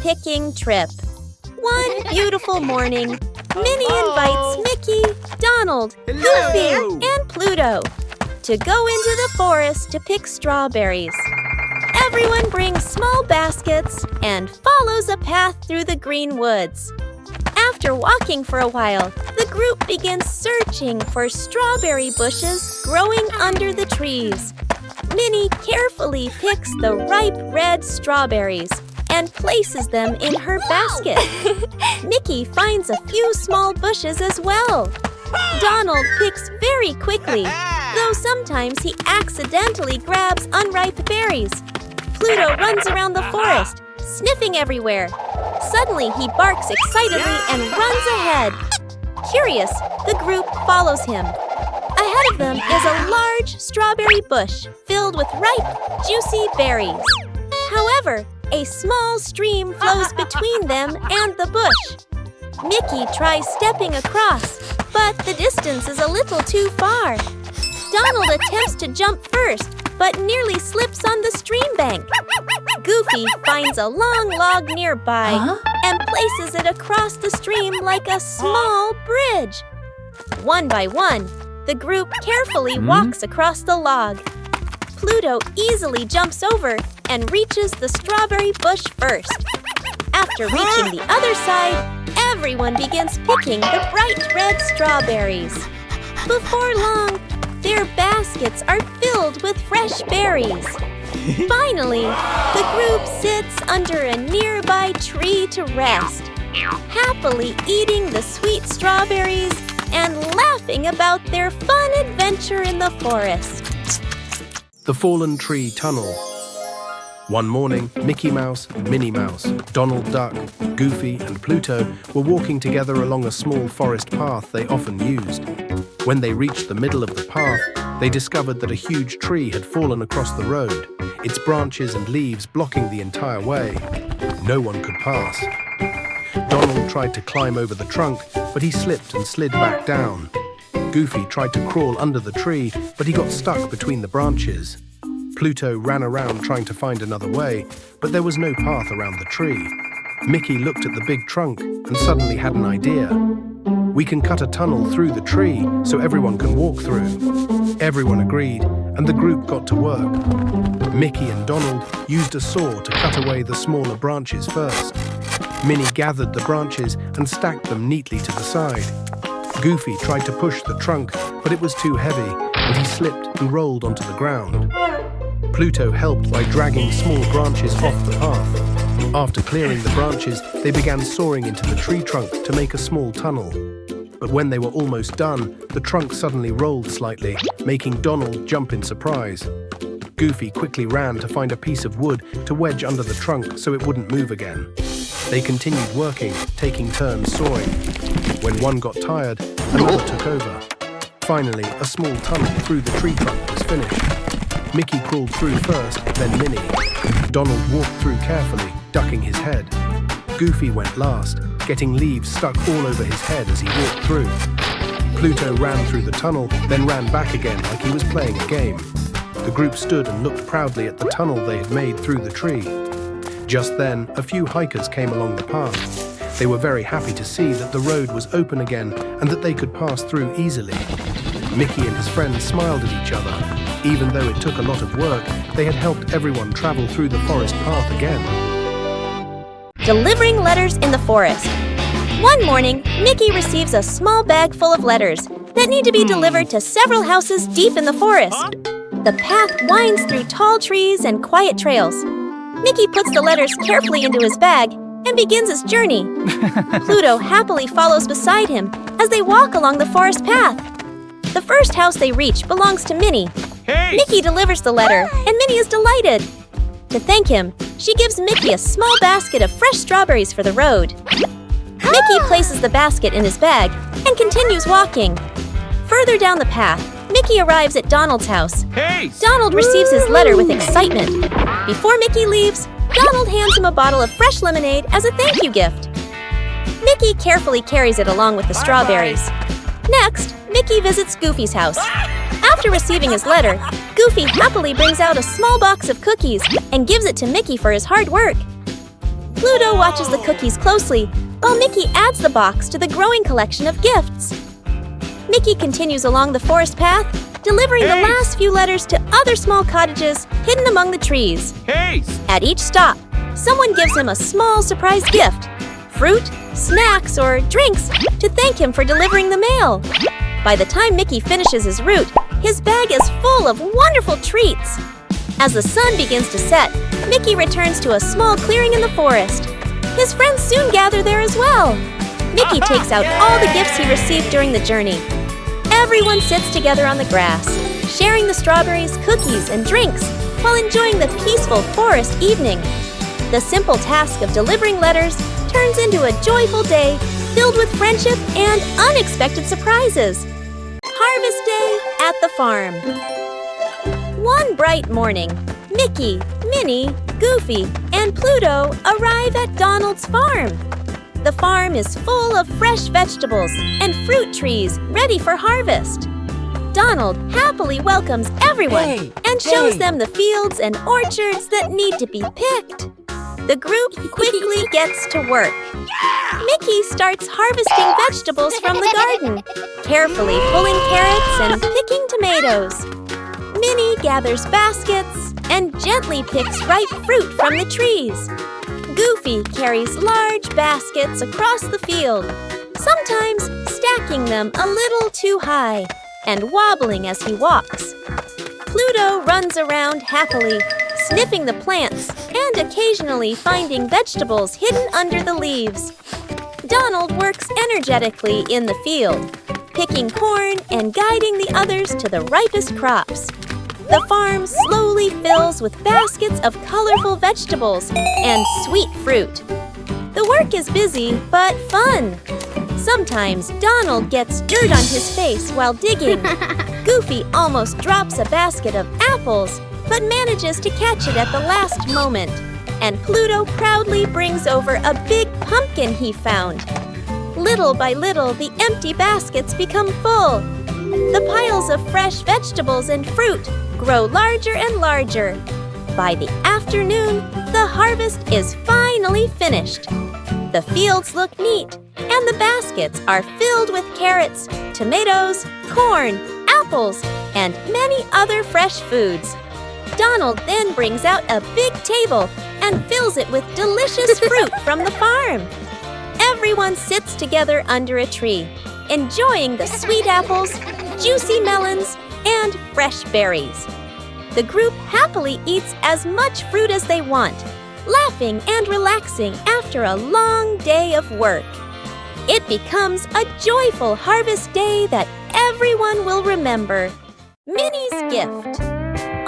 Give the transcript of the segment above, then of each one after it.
picking trip. One beautiful morning, Minnie invites Mickey, Donald, Goofy, and Pluto to go into the forest to pick strawberries. Everyone brings small baskets and follows a path through the green woods. After walking for a while, the group begins searching for strawberry bushes growing under the trees. Minnie carefully picks the ripe red strawberries and places them in her basket. Mickey finds a few small bushes as well. Donald picks very quickly, though sometimes he accidentally grabs unripe berries. Pluto runs around the forest, sniffing everywhere. Suddenly, he barks excitedly and runs ahead. Curious, the group follows him. Ahead of them is a large strawberry bush filled with ripe, juicy berries. However, a small stream flows between them and the bush. Mickey tries stepping across, but the distance is a little too far. Donald attempts to jump first, but nearly slips on the stream bank. Goofy finds a long log nearby and places it across the stream like a small bridge. One by one, the group carefully walks across the log. Pluto easily jumps over and reaches the strawberry bush first. After reaching the other side, everyone begins picking the bright red strawberries. Before long, their baskets are filled with fresh berries. Finally, the group sits under a nearby tree to rest, happily eating the sweet strawberries and laughing about their fun adventure in the forest. The Fallen Tree Tunnel. One morning, Mickey Mouse, Minnie Mouse, Donald Duck, Goofy and Pluto were walking together along a small forest path they often used. When they reached the middle of the path, they discovered that a huge tree had fallen across the road, its branches and leaves blocking the entire way. No one could pass. Donald tried to climb over the trunk, but he slipped and slid back down. Goofy tried to crawl under the tree, but he got stuck between the branches. Pluto ran around trying to find another way, but there was no path around the tree. Mickey looked at the big trunk and suddenly had an idea. "We can cut a tunnel through the tree so everyone can walk through." Everyone agreed, and the group got to work. Mickey and Donald used a saw to cut away the smaller branches first. Minnie gathered the branches and stacked them neatly to the side. Goofy tried to push the trunk, but it was too heavy, and he slipped and rolled onto the ground. Pluto helped by dragging small branches off the path. After clearing the branches, they began sawing into the tree trunk to make a small tunnel. But when they were almost done, the trunk suddenly rolled slightly, making Donald jump in surprise. Goofy quickly ran to find a piece of wood to wedge under the trunk so it wouldn't move again. They continued working, taking turns sawing. When one got tired, another took over. Finally, a small tunnel through the tree trunk was finished. Mickey crawled through first, then Minnie. Donald walked through carefully, ducking his head. Goofy went last, getting leaves stuck all over his head as he walked through. Pluto ran through the tunnel, then ran back again like he was playing a game. The group stood and looked proudly at the tunnel they had made through the tree. Just then, a few hikers came along the path. They were very happy to see that the road was open again and that they could pass through easily. Mickey and his friends smiled at each other. Even though it took a lot of work, they had helped everyone travel through the forest path again. Delivering letters in the forest. One morning, Mickey receives a small bag full of letters that need to be delivered to several houses deep in the forest. The path winds through tall trees and quiet trails. Mickey puts the letters carefully into his bag and begins his journey. Pluto happily follows beside him as they walk along the forest path. The first house they reach belongs to Minnie. Hey! Mickey delivers the letter, and Minnie is delighted. To thank him, she gives Mickey a small basket of fresh strawberries for the road. Mickey places the basket in his bag and continues walking. Further down the path, Mickey arrives at Donald's house. Hey! Donald receives his letter with excitement. Before Mickey leaves, Donald hands him a bottle of fresh lemonade as a thank you gift. Mickey carefully carries it along with the strawberries. Next, Mickey visits Goofy's house. After receiving his letter, Goofy happily brings out a small box of cookies and gives it to Mickey for his hard work. Pluto watches the cookies closely, while Mickey adds the box to the growing collection of gifts. Mickey continues along the forest path, delivering the last few letters to other small cottages hidden among the trees. Hey! At each stop, someone gives him a small surprise gift, fruit, snacks, or drinks to thank him for delivering the mail. By the time Mickey finishes his route, his bag is full of wonderful treats. As the sun begins to set, Mickey returns to a small clearing in the forest. His friends soon gather there as well. Mickey takes out all the gifts he received during the journey. Everyone sits together on the grass, sharing the strawberries, cookies, and drinks while enjoying the peaceful forest evening. The simple task of delivering letters turns into a joyful day filled with friendship and unexpected surprises. Harvest Day at the farm. One bright morning, Mickey, Minnie, Goofy, and Pluto arrive at Donald's farm. The farm is full of fresh vegetables and fruit trees ready for harvest. Donald happily welcomes everyone and shows them the fields and orchards that need to be picked. The group quickly gets to work. Mickey starts harvesting vegetables from the garden, carefully pulling carrots and picking tomatoes. Minnie gathers baskets and gently picks ripe fruit from the trees. Goofy carries large baskets across the field, sometimes stacking them a little too high and wobbling as he walks. Pluto runs around happily, sniffing the plants and occasionally finding vegetables hidden under the leaves. Donald works energetically in the field, picking corn and guiding the others to the ripest crops. The farm slowly fills with baskets of colorful vegetables and sweet fruit. The work is busy but fun. Sometimes Donald gets dirt on his face while digging. Goofy almost drops a basket of apples but manages to catch it at the last moment. And Pluto proudly brings over a big pumpkin he found. Little by little, the empty baskets become full. The piles of fresh vegetables and fruit grow larger and larger. By the afternoon, the harvest is finally finished. The fields look neat, and the baskets are filled with carrots, tomatoes, corn, apples, and many other fresh foods. Donald then brings out a big table and fills it with delicious fruit from the farm. Everyone sits together under a tree, enjoying the sweet apples, juicy melons, and fresh berries. The group happily eats as much fruit as they want, laughing and relaxing after a long day of work. It becomes a joyful harvest day that everyone will remember. Minnie's gift.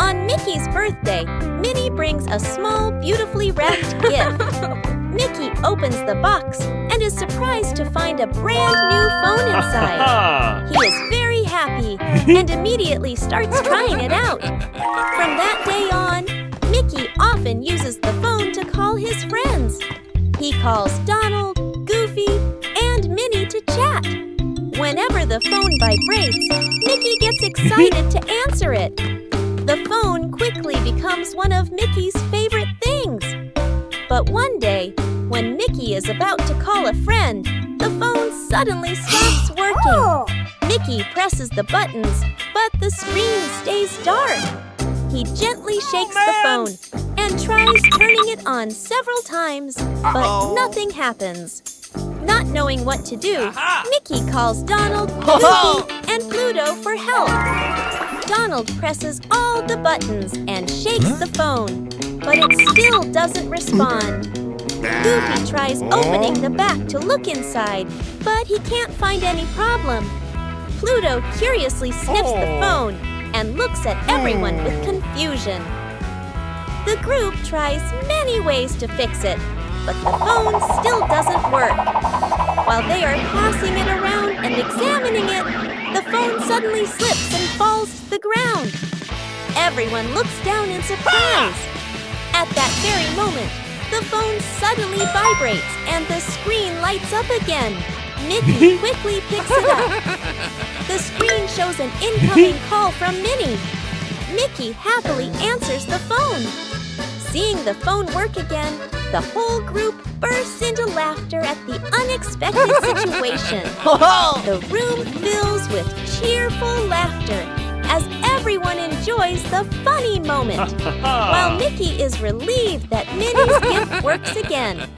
On Mickey's birthday, Minnie brings a small, beautifully wrapped gift. Mickey opens the box and is surprised to find a brand new phone inside. He is very happy and immediately starts trying it out. From that day on, Mickey often uses the phone to call his friends. He calls Donald, Goofy, and Minnie to chat. Whenever the phone vibrates, Mickey gets excited to answer it. The phone quickly becomes one of Mickey's favorite things. But one day, when Mickey is about to call a friend, the phone suddenly stops working. Mickey presses the buttons, but the screen stays dark. He gently shakes the phone and tries turning it on several times, but nothing happens. Not knowing what to do, Mickey calls Donald, Goofy, and Pluto for help. Donald presses all the buttons and shakes the phone, but it still doesn't respond. Goofy tries opening the back to look inside, but he can't find any problem. Pluto curiously sniffs the phone and looks at everyone with confusion. The group tries many ways to fix it, but the phone still doesn't work. While they are passing it around and examining it, the phone suddenly slips and falls to the ground. Everyone looks down in surprise. At that very moment, the phone suddenly vibrates and the screen lights up again. Mickey quickly picks it up. The screen shows an incoming call from Minnie. Mickey happily answers the phone. Seeing the phone work again, The whole group bursts into laughter at the unexpected situation. The room fills with cheerful laughter as everyone enjoys the funny moment, while Mickey is relieved that Minnie's gift works again.